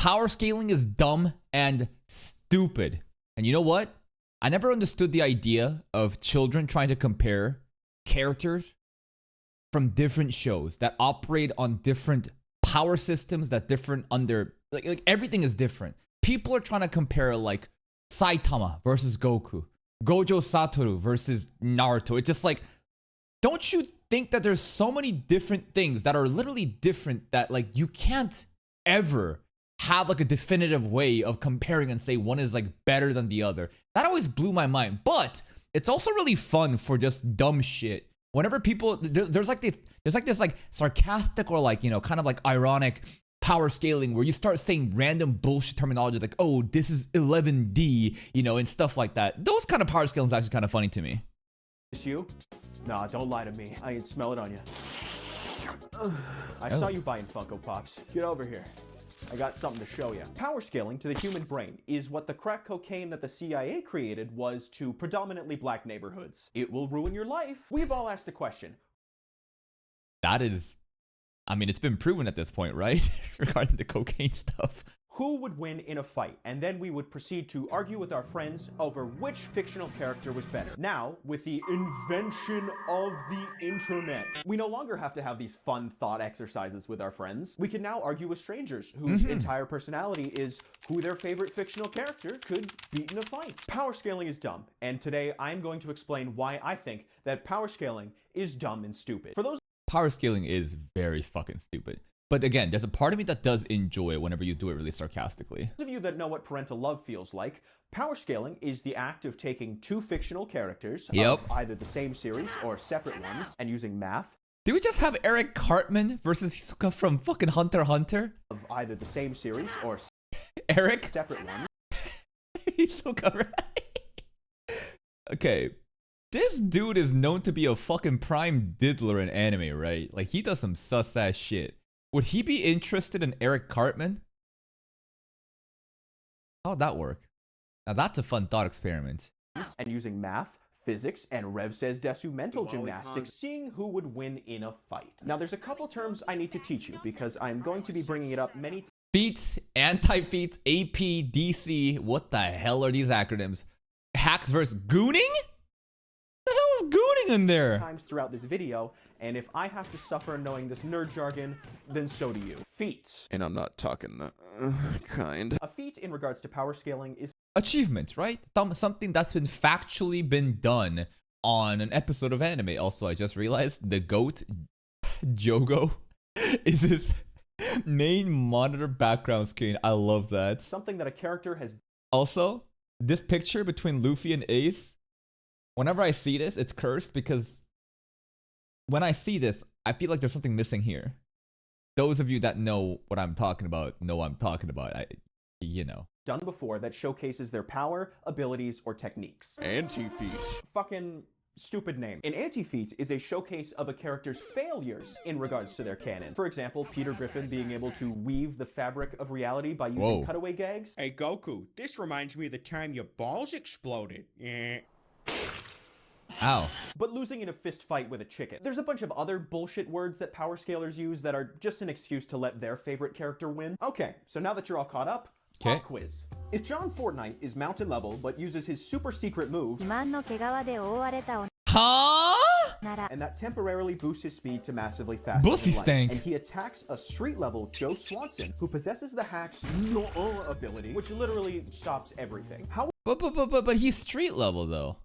Power scaling is dumb and stupid. And you know what? I never understood the idea of children trying to compare characters from different shows that operate on different power systems, that different under like everything is different. People are trying to compare like Saitama versus Goku, Gojo Satoru versus Naruto. It's just like, don't you think that there's so many different things that are literally different that like you can't ever have like a definitive way of comparing and say one is like better than the other? That always blew my mind. But it's also really fun for just dumb shit. Whenever people there's like this like sarcastic or like, you know, kind of like ironic power scaling where you start saying random bullshit terminology like, oh, this is 11D, you know, and stuff like that. Those kind of power scaling is actually kind of funny to me. It's you? Nah, don't lie to me. I ain't smell it on you. I saw you buying Funko Pops. Get over here. I got something to show you. Power scaling to the human brain is what the crack cocaine that the CIA created was to predominantly black neighborhoods. It will ruin your life. We've all asked the question. That is, I mean, it's been proven at this point, right? Regarding the cocaine stuff. Who would win in a fight? And then we would proceed to argue with our friends over which fictional character was better. Now, with the invention of the internet, we no longer have to have these fun thought exercises with our friends. We can now argue with strangers whose entire personality is who their favorite fictional character could beat in a fight. Power scaling is dumb, and today I'm going to explain why I think that power scaling is dumb and stupid. For those Power scaling is very fucking stupid. But again, there's a part of me that does enjoy it whenever you do it really sarcastically. of you that know what parental love feels like, power scaling is the act of taking two fictional characters of either the same series or separate ones and using math. Did we just have Eric Cartman versus Hisoka from fucking Hunter x Hunter? Of either the same series or Eric? separate ones. Hisoka, right? Okay. This dude is known to be a fucking prime diddler in anime, right? Like, he does some sus ass shit. Would he be interested in Eric Cartman? How'd that work? Now that's a fun thought experiment. And using math, physics, and Rev says Desu mental gymnastics, seeing who would win in a fight. Now there's a couple terms I need to teach you because I'm going to be bringing it up many Feats, anti-feats, AP, DC. What the hell are these acronyms? Hacks versus gooning? What the hell is gooning in there? times throughout this video, and if I have to suffer knowing this nerd jargon, then so do you. Feats. And I'm not talking the kind. A feat in regards to power scaling is Achievement, right? Something that's been factually been done on an episode of anime. Also, I just realized the GOAT, Jogo, is his main monitor background screen. I love that. something that a character has Also, this picture between Luffy and Ace, whenever I see this, it's cursed because when I see this, I feel like there's something missing here. Those of you that know what I'm talking about know what I'm talking about. You know. done before that showcases their power, abilities, or techniques. Anti-feat. Fucking stupid name. An anti-feat is a showcase of a character's failures in regards to their canon. For example, Peter Griffin being able to weave the fabric of reality by using cutaway gags. Hey Goku, this reminds me of the time your balls exploded. Ow. But losing in a fist fight with a chicken. There's a bunch of other bullshit words that power scalers use that are just an excuse to let their favorite character win. Okay, so now that you're all caught up, pop quiz. If John Fortnite is mountain level but uses his super secret move, 自慢の毛皮で覆われたお Huh? なら and that temporarily boosts his speed to massively faster Bussy than light, stank. and he attacks a street level Joe Swanson who possesses the hack's no ability, which literally stops everything. How But he's street level though.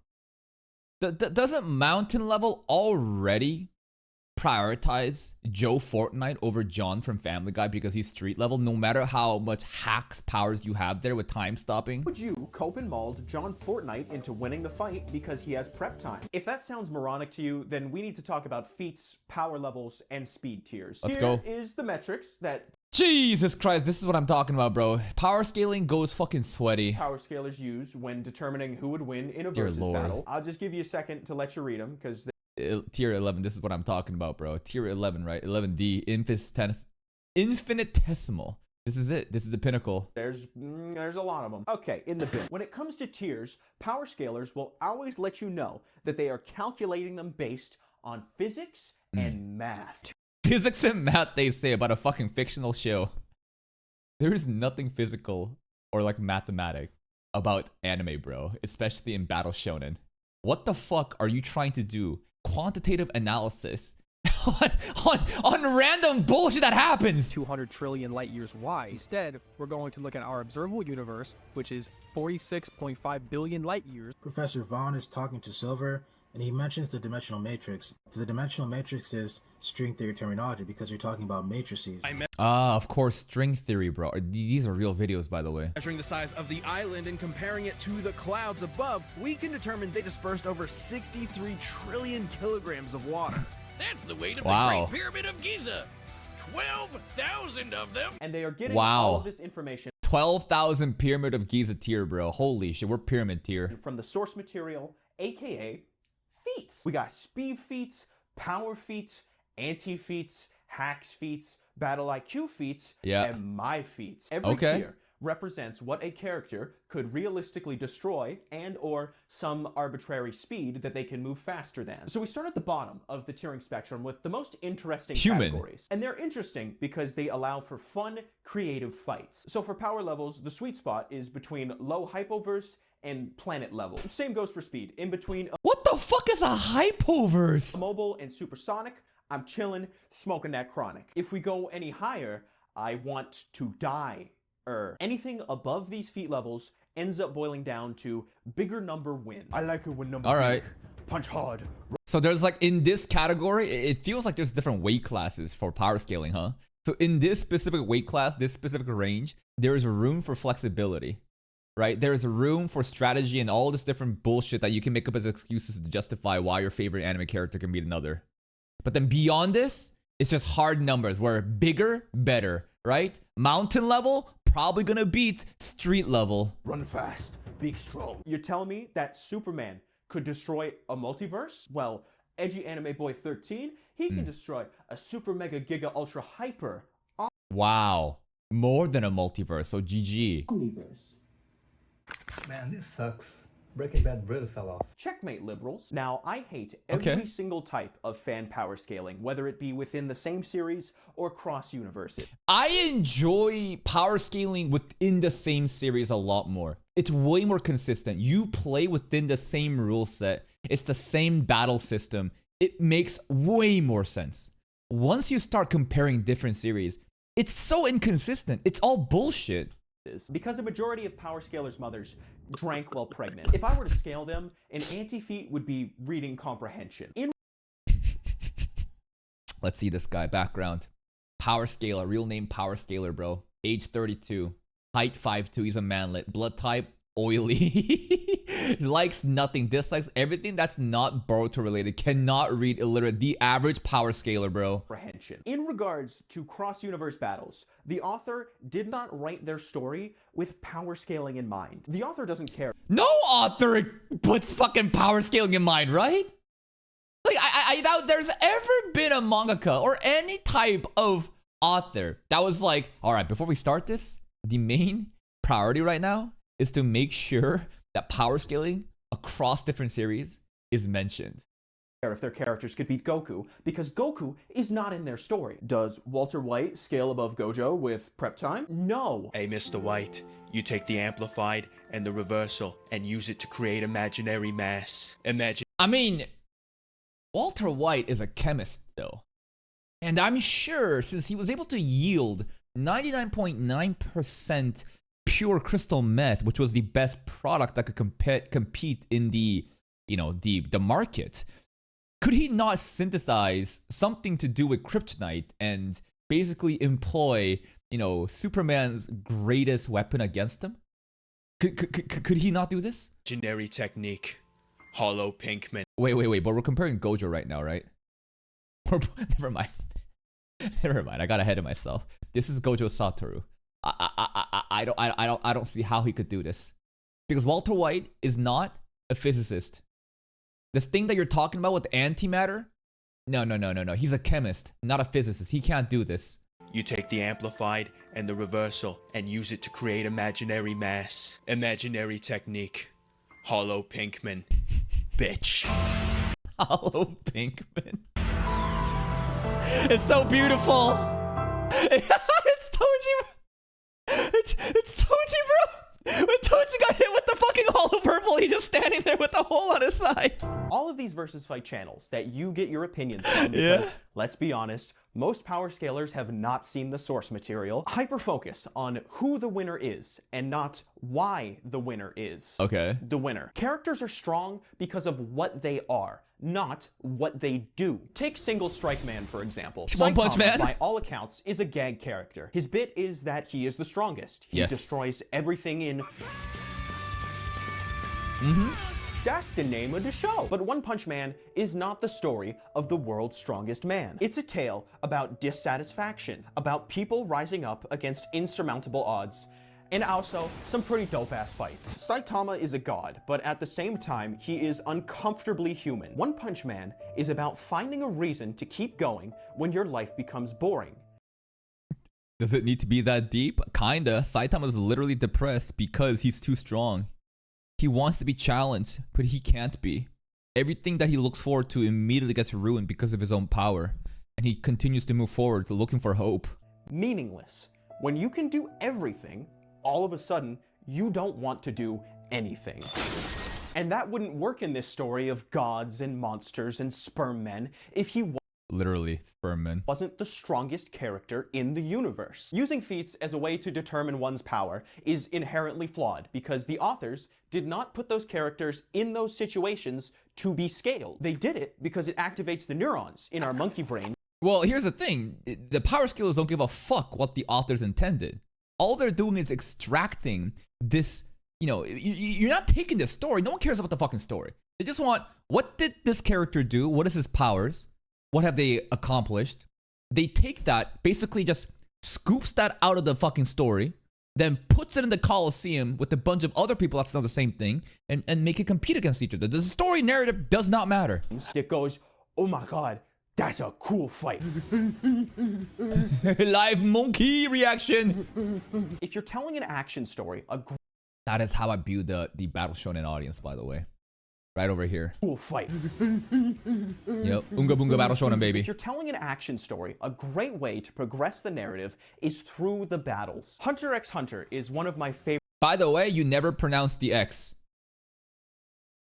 Doesn't mountain level already prioritize Joe Fortnite over John from Family Guy because he's street level, no matter how much hacks powers you have there with time stopping? would you cope and mauled John Fortnite into winning the fight because he has prep time? If that sounds moronic to you, then we need to talk about feats, power levels, and speed tiers. Let's Here go. is the metrics that Jesus Christ, this is what I'm talking about, bro. Power scaling goes fucking sweaty. power scalers use when determining who would win in a Dear versus Lord. battle. I'll just give you a second to let you read them because Tier 11, this is what I'm talking about, bro. Tier 11, right? 11D, infinitesimal. This is it. This is the pinnacle. there's a lot of them. Okay, in the bin. When it comes to tiers, power scalers will always let you know that they are calculating them based on physics and math. Physics and math, they say, about a fucking fictional show. There is nothing physical or like mathematic about anime, bro, especially in Battle Shonen. What the fuck are you trying to do? Quantitative analysis on random bullshit that happens. 200 trillion light years wide. Instead, we're going to look at our observable universe, which is 46.5 billion light years. Professor Vaughn is talking to Silver, and he mentions the dimensional matrix. The dimensional matrix is string theory terminology because you're talking about matrices. Of course, string theory, bro. These are real videos, by the way. Measuring the size of the island and comparing it to the clouds above, we can determine they dispersed over 63 trillion kilograms of water. That's the weight of Wow. the Great Pyramid of Giza. 12,000 of them. And they are getting Wow. all of this information 12,000 Pyramid of Giza tier, bro. Holy shit, we're pyramid tier. from the source material, aka feats. We got speed feats, power feats, anti-feats, hacks feats, battle IQ feats, Yeah. and my feats. Every Okay. tier represents what a character could realistically destroy and or some arbitrary speed that they can move faster than. So we start at the bottom of the tiering spectrum with the most interesting Human. categories. And they're interesting because they allow for fun, creative fights. So for power levels, the sweet spot is between low hypoverse and planet level. Same goes for speed. In between What the fuck is a hypoverse? mobile and supersonic, I'm chilling, smoking that chronic. If we go any higher, I want to die. Anything above these feat levels ends up boiling down to bigger number win. I like it when number All right. big, punch hard. So there's like in this category, it feels like there's different weight classes for power scaling, huh? So in this specific weight class, this specific range, there is room for flexibility, right? There is room for strategy and all this different bullshit that you can make up as excuses to justify why your favorite anime character can beat another. But then beyond this, it's just hard numbers where bigger, better, right? Mountain level, probably gonna beat street level. Run fast, be strong. You're telling me that Superman could destroy a multiverse? Well, Edgy Anime Boy 13, he can destroy a super mega giga ultra hyper Wow. More than a multiverse, so GG. omniverse. Man, this sucks. Breaking Bad really fell off. Checkmate, liberals. Now, I hate every Okay. single type of fan power scaling, whether it be within the same series or cross universes. I enjoy power scaling within the same series a lot more. It's way more consistent. You play within the same rule set. It's the same battle system. It makes way more sense. Once you start comparing different series, it's so inconsistent. It's all bullshit. Because a majority of power scalers' mothers drank while pregnant. If I were to scale them, an anti-feat would be reading comprehension. Let's see this guy. Background. Power scaler. Real name power scaler, bro. Age 32. Height 5'2". He's a manlet. Blood type, oily. Likes nothing. Dislikes everything that's not Boruto related. Cannot read illiterate. The average power scaler, bro. Comprehension. In regards to cross-universe battles, the author did not write their story with power scaling in mind. The author doesn't care. No author puts fucking power scaling in mind, right? Like, I doubt there's ever been a mangaka or any type of author that was like, all right, before we start this, the main priority right now is to make sure that power scaling across different series is mentioned. If their characters could beat Goku, because Goku is not in their story. Does Walter White scale above Gojo with prep time? No. Hey, Mr. White, you take the amplified and the reversal and use it to create imaginary mass. I mean, Walter White is a chemist, though. And I'm sure since he was able to yield 99.9% pure crystal meth, which was the best product that could compete in the market, could he not synthesize something to do with kryptonite and basically employ, Superman's greatest weapon against him? Could he not do this? Imaginary technique. Hollow Pinkman. Wait, but we're comparing Gojo right now, right? Never mind. Never mind. I got ahead of myself. This is Gojo Satoru. I don't see how he could do this, because Walter White is not a physicist. This thing that you're talking about with antimatter, no. He's a chemist, not a physicist. He can't do this. You take the amplified and the reversal and use it to create imaginary mass. Imaginary technique. Hollow Pinkman. Bitch. Hollow Pinkman. It's so beautiful. It's Toji. It's Toji, bro. When Toji got hit with the fucking hollow purple, he just standing there with a hole on his side. All of these versus fight channels that you get your opinions from, because let's be honest, most power scalers have not seen the source material, hyper-focus on who the winner is and not why the winner is the winner. Characters are strong because of what they are, not what they do. Take Single Strike Man, for example. One Punch Saitama, Man, by all accounts, is a gag character. His bit is that he is the strongest. He destroys everything in... That's the name of the show. But One Punch Man is not the story of the world's strongest man. It's a tale about dissatisfaction, about people rising up against insurmountable odds, and also some pretty dope-ass fights. Saitama is a god, but at the same time, he is uncomfortably human. One Punch Man is about finding a reason to keep going when your life becomes boring. Does it need to be that deep? Kinda. Saitama's literally depressed because he's too strong. He wants to be challenged, but he can't be. Everything that he looks forward to immediately gets ruined because of his own power, and he continues to move forward, looking for hope. Meaningless. When you can do everything, all of a sudden, you don't want to do anything. And that wouldn't work in this story of gods and monsters and sperm men if he literally sperm men wasn't the strongest character in the universe. Using feats as a way to determine one's power is inherently flawed because the authors did not put those characters in those situations to be scaled. They did it because it activates the neurons in our monkey brain. Well, here's the thing. The power scalers don't give a fuck what the authors intended. All they're doing is extracting this, you're not taking the story. No one cares about the fucking story. They just want, what did this character do? What is his powers? What have they accomplished? They take that, basically just scoops that out of the fucking story, then puts it in the Coliseum with a bunch of other people that's done the same thing, and make it compete against each other. The story narrative does not matter. It goes, oh my god, that's a cool fight. Live monkey reaction. If you're telling an action story, that is how I view the Battle Shonen audience, by the way. Right over here. Cool fight. Yep. Unga Bunga Battle Shonen, baby. If you're telling an action story, a great way to progress the narrative is through the battles. Hunter x Hunter is one of my favorite. By the way, you never pronounce the X.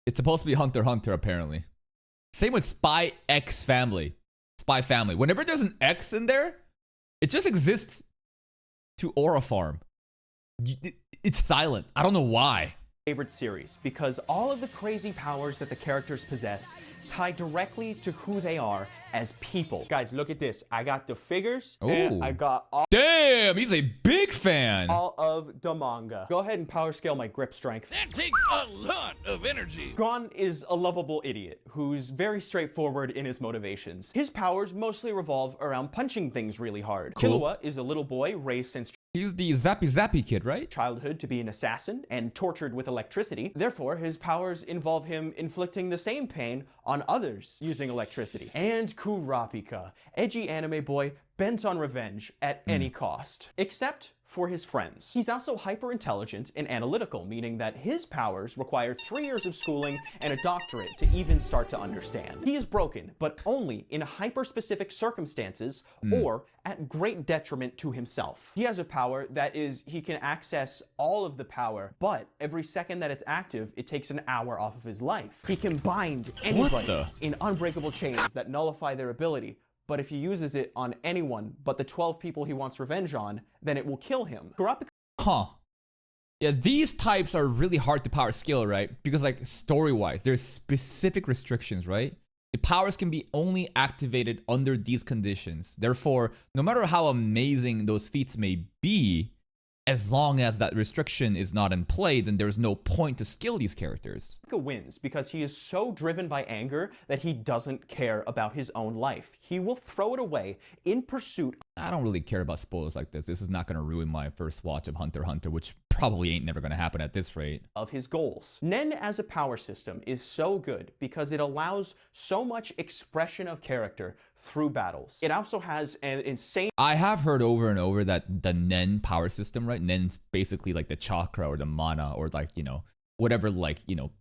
It's supposed to be Hunter x Hunter, apparently. Same with Spy X Family. Spy Family. Whenever there's an X in there, it just exists to Aura Farm. It's silent. I don't know why. Favorite series because all of the crazy powers that the characters possess tie directly to who they are as people. Guys, look at this. I got the figures and I got all... Damn, he's a big fan. All of the manga. Go ahead and power scale my grip strength. That takes a lot of energy. Gon is a lovable idiot who's very straightforward in his motivations. His powers mostly revolve around punching things really hard. Killua is a little boy raised since he's the Zappy Zappy kid, right? Childhood to be an assassin and tortured with electricity. Therefore, his powers involve him inflicting the same pain on others using electricity. And Kurapika, edgy anime boy bent on revenge at any cost. Except for his friends. He's also hyper-intelligent and analytical, meaning that his powers require 3 years of schooling and a doctorate to even start to understand. He is broken, but only in hyper-specific circumstances or at great detriment to himself. He has a power that is, he can access all of the power, but every second that it's active, it takes an hour off of his life. He can bind anybody in unbreakable chains that nullify their ability, but if he uses it on anyone but the 12 people he wants revenge on, then it will kill him. Huh. Yeah, these types are really hard to power scale, right? Because like story-wise, there's specific restrictions, right? The powers can be only activated under these conditions. Therefore, no matter how amazing those feats may be, as long as that restriction is not in play, then there's no point to skill these characters. Wins because he is so driven by anger that he doesn't care about his own life. He will throw it away in pursuit. I don't really care about spoilers like this. This is not going to ruin my first watch of Hunter x Hunter, which probably ain't never going to happen at this rate. Of his goals. Nen as a power system is so good because it allows so much expression of character through battles. It also has an insane... I have heard over and over that the Nen power system, right? Nen's basically like the chakra or the mana or like, whatever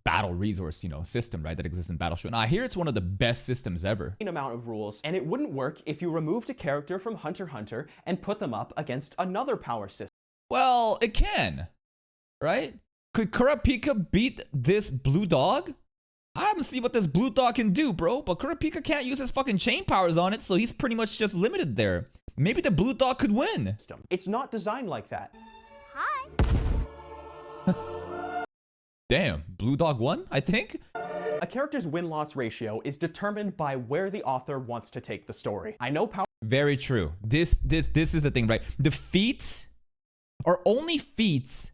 battle resource, system, right, that exists in Battle Shonen. I hear it's one of the best systems ever. Amount of rules, and it wouldn't work if you removed a character from Hunter x Hunter and put them up against another power system. Well, it can, right? Could Kurapika beat this blue dog? I haven't seen what this blue dog can do, bro. But Kurapika can't use his fucking chain powers on it, so he's pretty much just limited there. Maybe the blue dog could win. It's not designed like that. Damn, blue dog won, I think? A character's win-loss ratio is determined by where the author wants to take the story. I know Very true. This is the thing, right? The feats are only feats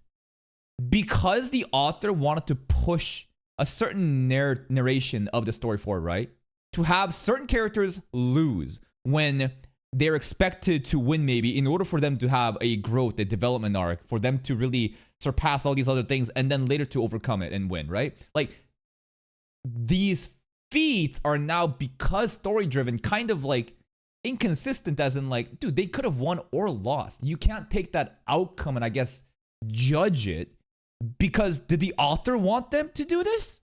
because the author wanted to push a certain narration of the story forward, right? To have certain characters lose when they're expected to win, maybe, in order for them to have a growth, a development arc, for them to really surpass all these other things, and then later to overcome it and win, right? Like, these feats are now, because story-driven, kind of like inconsistent, as in like, dude, they could have won or lost. You can't take that outcome and I guess judge it because did the author want them to do this?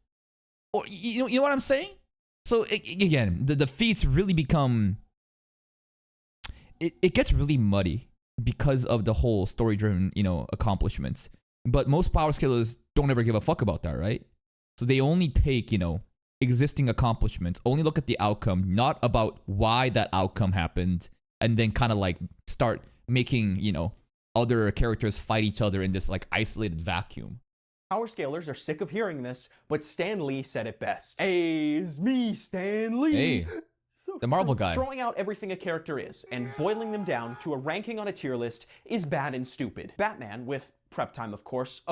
Or you know what I'm saying? So again, the feats really become, it gets really muddy because of the whole story-driven, accomplishments. But most power scalers don't ever give a fuck about that, right? So they only take, existing accomplishments, only look at the outcome, not about why that outcome happened, and then kind of like start making, other characters fight each other in this like isolated vacuum. Power scalers are sick of hearing this, but Stan Lee said it best. Hey, it's me, Stan Lee. Hey, the Marvel guy. Throwing out everything a character is and boiling them down to a ranking on a tier list is bad and stupid. Batman, with prep time, of course,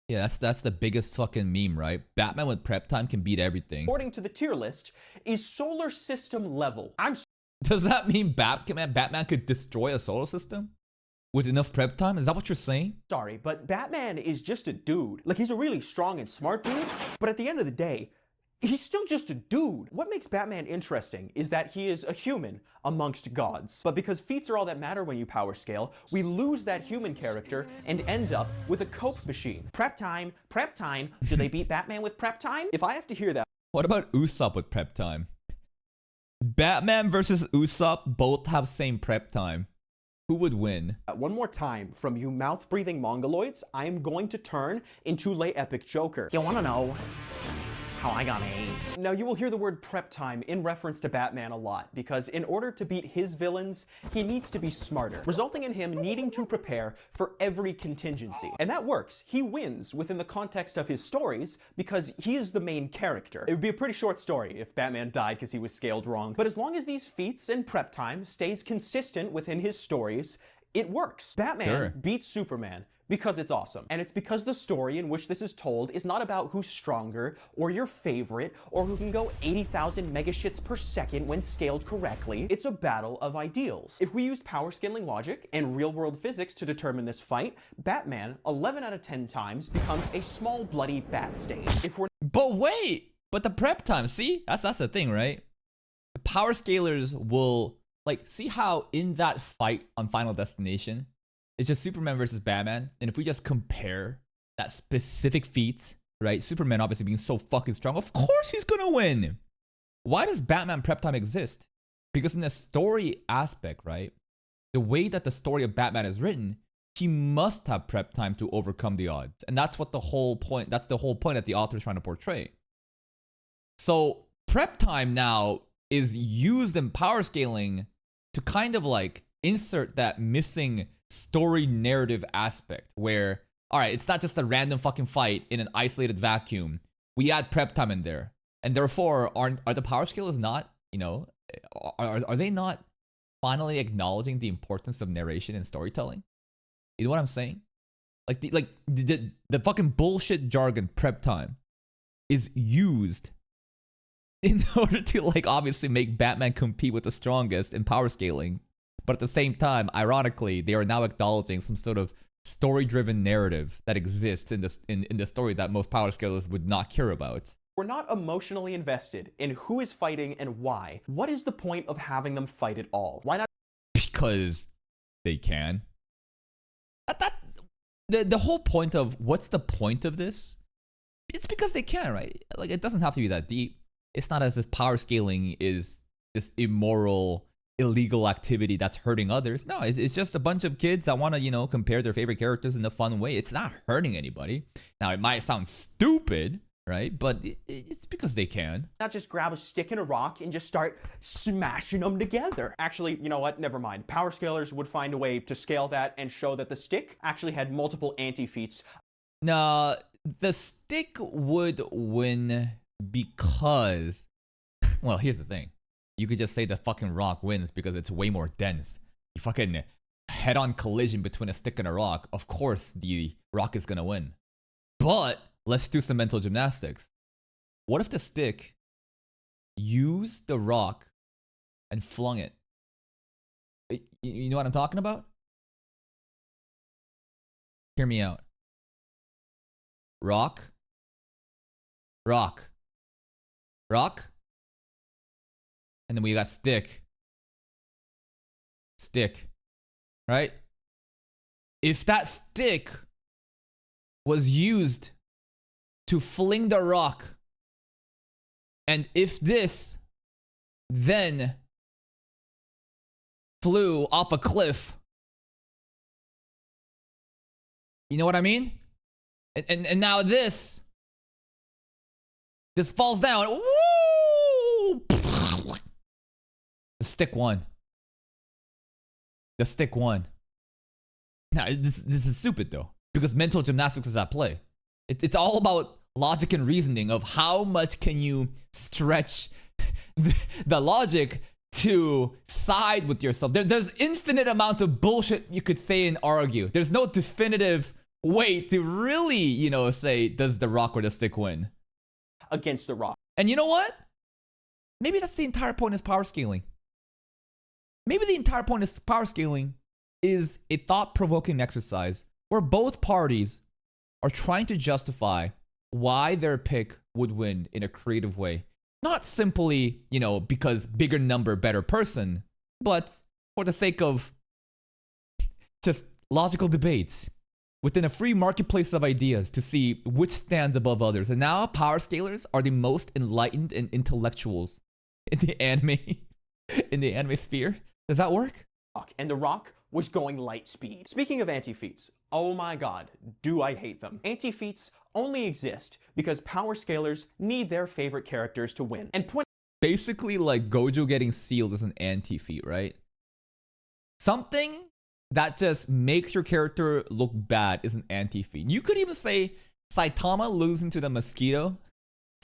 yeah, that's the biggest fucking meme, right? Batman with prep time can beat everything. According to the tier list, is solar system level. Does that mean Batman could destroy a solar system with enough prep time? Is that what you're saying? Sorry, but Batman is just a dude. Like, he's a really strong and smart dude, but at the end of the day, he's still just a dude. What makes Batman interesting is that he is a human amongst gods. But because feats are all that matter when you power scale, we lose that human character and end up with a cope machine. Prep time, prep time. Do they beat Batman with prep time? If I have to hear that. What about Usopp with prep time? Batman versus Usopp both have same prep time. Who would win? One more time, from you mouth-breathing mongoloids, I am going to turn into Lay Epic Joker. You wanna know how I got AIDS? Now, you will hear the word prep time in reference to Batman a lot, because in order to beat his villains, he needs to be smarter, resulting in him needing to prepare for every contingency. And that works. He wins within the context of his stories, because he is the main character. It would be a pretty short story if Batman died because he was scaled wrong, but as long as these feats and prep time stays consistent within his stories, it works. Batman beats Superman because it's awesome. And it's because the story in which this is told is not about who's stronger, or your favorite, or who can go 80,000 megashits per second when scaled correctly. It's a battle of ideals. If we used power scaling logic and real-world physics to determine this fight, Batman, 11 out of 10 times, becomes a small bloody bat stain. But wait! But the prep time, see? That's the thing, right? The power scalers will, like, see how in that fight on Final Destination, it's just Superman versus Batman, and if we just compare that specific feat, right? Superman obviously being so fucking strong, of course he's gonna win. Why does Batman prep time exist? Because in the story aspect, right? The way that the story of Batman is written, he must have prep time to overcome the odds. And that's what the whole point, that's the whole point that the author is trying to portray. So prep time now is used in power scaling to kind of like insert that missing story narrative aspect where, all right, it's not just a random fucking fight in an isolated vacuum. We add prep time in there. And therefore, are the power scalers not, are they not finally acknowledging the importance of narration and storytelling? You know what I'm saying? Like the fucking bullshit jargon prep time is used in order to like obviously make Batman compete with the strongest in power scaling. But at the same time, ironically, they are now acknowledging some sort of story-driven narrative that exists in the story that most power scalers would not care about. We're not emotionally invested in who is fighting and why. What is the point of having them fight at all? Why not? Because they can. The whole point of what's the point of this? It's because they can, right? Like, it doesn't have to be that deep. It's not as if power scaling is this immoral illegal activity that's hurting others. No, it's just a bunch of kids that want to, you know, compare their favorite characters in a fun way. It's not hurting anybody. Now, it might sound stupid, right? But it's because they can. Not just grab a stick and a rock and just start smashing them together. Actually, you know what? Never mind. Power scalers would find a way to scale that and show that the stick actually had multiple anti-feats. Now, the stick would win because, well, here's the thing. You could just say the fucking rock wins because it's way more dense. You fucking head-on collision between a stick and a rock. Of course, the rock is gonna win. But let's do some mental gymnastics. What if the stick used the rock and flung it? You know what I'm talking about? Hear me out. Rock. Rock. Rock. And then we got stick. Stick. Right? If that stick was used to fling the rock, and if this then flew off a cliff, you know what I mean? And now this falls down. Woo! The stick won. The stick won. Now, this is stupid though, because mental gymnastics is at play. It's all about logic and reasoning of how much can you stretch the logic to side with yourself. There's infinite amount of bullshit you could say and argue. There's no definitive way to really, you know, say, does the rock or the stick win? Against the rock. And you know what? Maybe that's the entire point of power scaling. Maybe the entire point of power scaling is a thought-provoking exercise where both parties are trying to justify why their pick would win in a creative way. Not simply, you know, because bigger number, better person, but for the sake of just logical debates within a free marketplace of ideas to see which stands above others. And now power scalers are the most enlightened and intellectuals in the anime sphere. Does that work? And the rock was going light speed. Speaking of anti-feats, oh my god, do I hate them. Anti-feats only exist because power scalers need their favorite characters to win. And basically, like Gojo getting sealed is an anti-feat, right? Something that just makes your character look bad is an anti-feat. You could even say Saitama losing to the mosquito,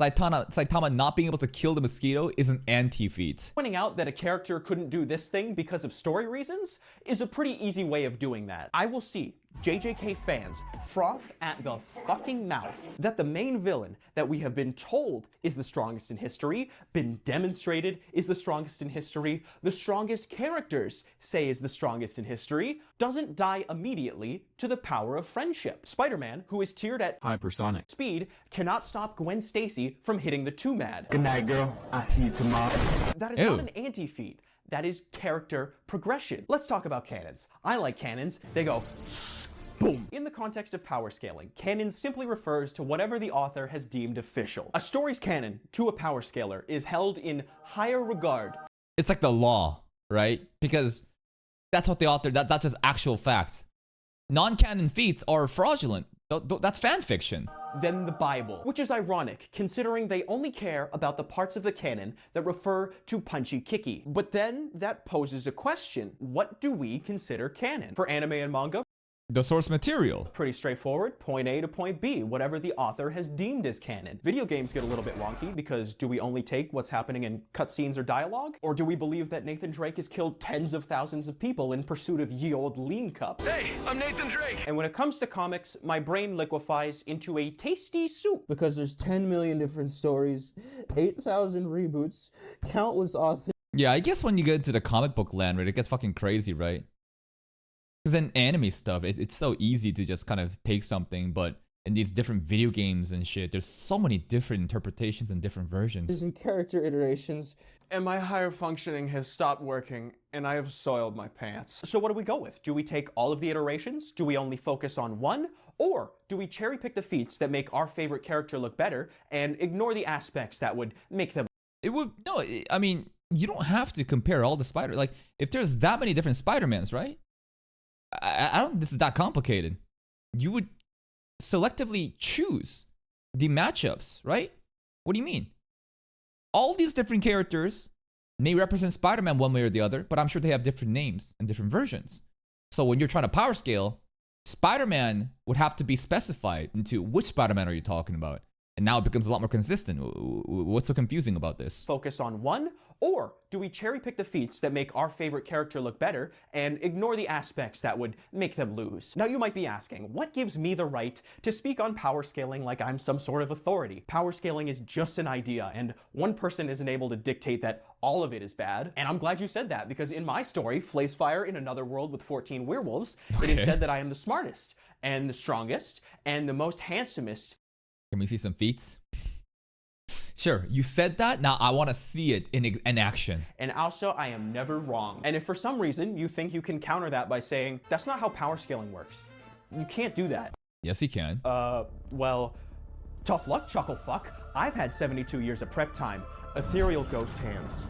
Saitama not being able to kill the mosquito is an anti-feat. Pointing out that a character couldn't do this thing because of story reasons is a pretty easy way of doing that. I will see JJK fans froth at the fucking mouth that the main villain that we have been told is the strongest in history, been demonstrated is the strongest in history, the strongest characters say is the strongest in history, doesn't die immediately to the power of friendship. Spider-Man, who is tiered at hypersonic speed, cannot stop Gwen Stacy from hitting the 2-mad. Good night, girl. I'll see you tomorrow. That is not an anti-feat. That is character progression. Let's talk about cannons. I like cannons. They go boom. In the context of power scaling, canon simply refers to whatever the author has deemed official. A story's canon to a power scaler is held in higher regard. It's like the law, right? Because that's what the author, that's just actual facts. Non-canon feats are fraudulent. That's fan fiction. Than the Bible, which is ironic considering they only care about the parts of the canon that refer to punchy kicky. But then that poses a question. What do we consider canon? For anime and manga, the source material. Pretty straightforward, point A to point B, whatever the author has deemed as canon. Video games get a little bit wonky because do we only take what's happening in cutscenes or dialogue? Or do we believe that Nathan Drake has killed tens of thousands of people in pursuit of ye old lean cup? Hey, I'm Nathan Drake! And when it comes to comics, my brain liquefies into a tasty soup because there's 10 million different stories, 8,000 reboots, countless authors. Yeah, I guess when you get into the comic book land, right, it gets fucking crazy, right? Because in anime stuff, it's so easy to just kind of take something, but in these different video games and shit, there's so many different interpretations and different versions. And character iterations, and my higher functioning has stopped working, and I have soiled my pants. So what do we go with? Do we take all of the iterations? Do we only focus on one? Or do we cherry pick the feats that make our favorite character look better and ignore the aspects that would make them? It would, no, I mean, you don't have to compare all the spider. Like, if there's that many different Spider-Mans, right? I don't. This is that complicated. You would selectively choose the matchups, right? What do you mean? All these different characters may represent Spider-Man one way or the other, but I'm sure they have different names and different versions. So when you're trying to power scale, Spider-Man would have to be specified into which Spider-Man are you talking about? And now it becomes a lot more consistent. What's so confusing about this? Focus on one? Or do we cherry pick the feats that make our favorite character look better and ignore the aspects that would make them lose? Now you might be asking, what gives me the right to speak on power scaling like I'm some sort of authority? Power scaling is just an idea, and one person isn't able to dictate that all of it is bad. And I'm glad you said that, because in my story, Fire in Another World with 14 Werewolves, it is said that I am the smartest, and the strongest, and the most handsomest. Can we see some feats? Sure, you said that. Now I want to see it in action. And also, I am never wrong. And if for some reason you think you can counter that by saying, that's not how power scaling works, you can't do that. Yes, he can. Well, tough luck, chuckle fuck. I've had 72 years of prep time. Ethereal ghost hands.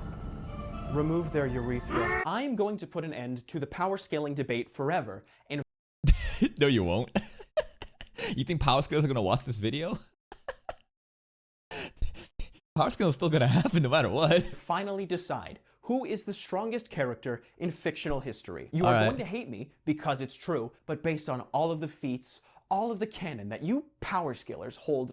Remove their urethra. I'm going to put an end to the power scaling debate forever. And no, you won't. You think power scalers are gonna watch this video? Power scale is still gonna happen no matter what. Finally decide who is the strongest character in fictional history. You are going to hate me because it's true, but based on all of the feats, all of the canon that you power scalers hold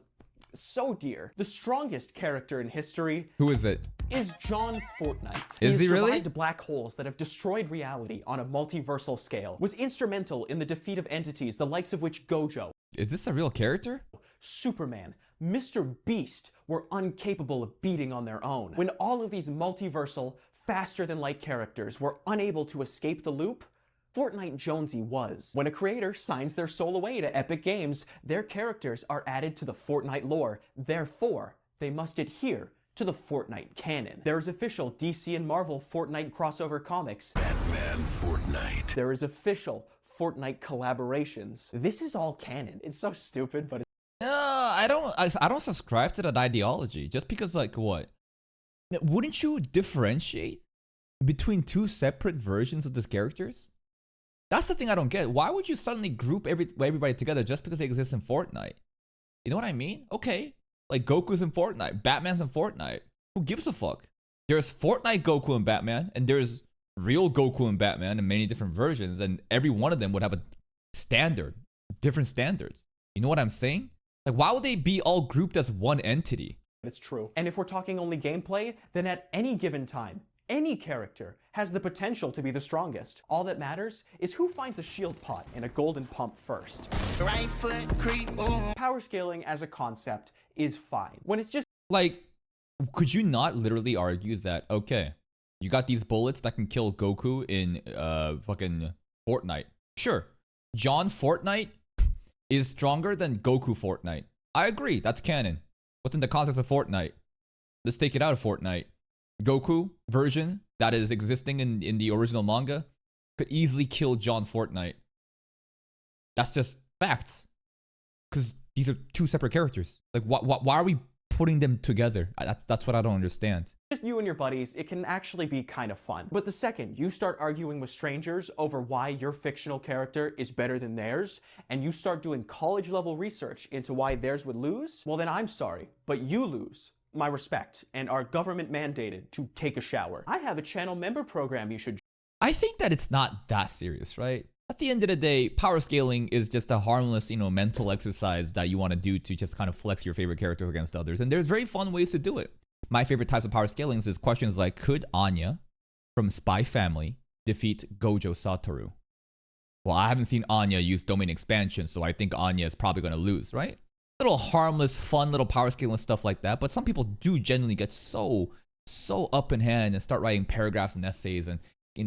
so dear, the strongest character in history. Who is it? Is John Fortnite. Is he really? Survived black holes that have destroyed reality on a multiversal scale. Was instrumental in the defeat of entities the likes of which Gojo. Is this a real character? Superman, Mr. Beast were incapable of beating on their own. When all of these multiversal, faster-than-light characters were unable to escape the loop, Fortnite Jonesy was. When a creator signs their soul away to Epic Games, their characters are added to the Fortnite lore. Therefore, they must adhere to the Fortnite canon. There is official DC and Marvel Fortnite crossover comics. Batman Fortnite. There is official Fortnite collaborations. This is all canon. It's so stupid, but I don't subscribe to that ideology. Just because, like, what? Wouldn't you differentiate between two separate versions of these characters? That's the thing I don't get. Why would you suddenly group everybody together just because they exist in Fortnite? You know what I mean? Okay, like Goku's in Fortnite, Batman's in Fortnite. Who gives a fuck? There's Fortnite Goku and Batman, and there's real Goku and Batman in many different versions, and every one of them would have a standard, different standards. You know what I'm saying? Like, why would they be all grouped as one entity? It's true. And if we're talking only gameplay, then at any given time, any character has the potential to be the strongest. All that matters is who finds a shield pot and a golden pump first. Right foot creep. Power scaling as a concept is fine. When it's just like, could you not literally argue that, okay, you got these bullets that can kill Goku in fucking Fortnite. Sure, John Fortnite is stronger than Goku Fortnite. I agree, that's canon. Within the context of Fortnite, let's take it out of Fortnite. Goku version that is existing in the original manga could easily kill John Fortnite. That's just facts. Because these are two separate characters. Like, why are we putting them together? That's what I don't understand. Just you and your buddies, it can actually be kind of fun. But the second you start arguing with strangers over why your fictional character is better than theirs, and you start doing college-level research into why theirs would lose, well then I'm sorry, but you lose my respect and are government mandated to take a shower. I have a channel member program you should. I think that it's not that serious, right? At the end of the day, power scaling is just a harmless, mental exercise that you want to do to just kind of flex your favorite characters against others. And there's very fun ways to do it. My favorite types of power scalings is questions like, could Anya from Spy Family defeat Gojo Satoru? Well, I haven't seen Anya use domain expansion, so I think Anya is probably going to lose, right? Little harmless, fun little power scaling stuff like that. But some people do genuinely get so up in hand and start writing paragraphs and essays and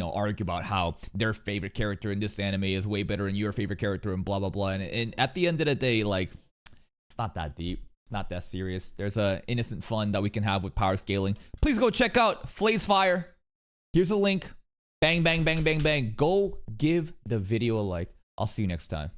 argue about how their favorite character in this anime is way better than your favorite character and blah, blah, blah. And at the end of the day, like, it's not that deep. It's not that serious. There's a innocent fun that we can have with power scaling. Please go check out Fire. Here's a link. Bang, bang, bang, bang, bang. Go give the video a like. I'll see you next time.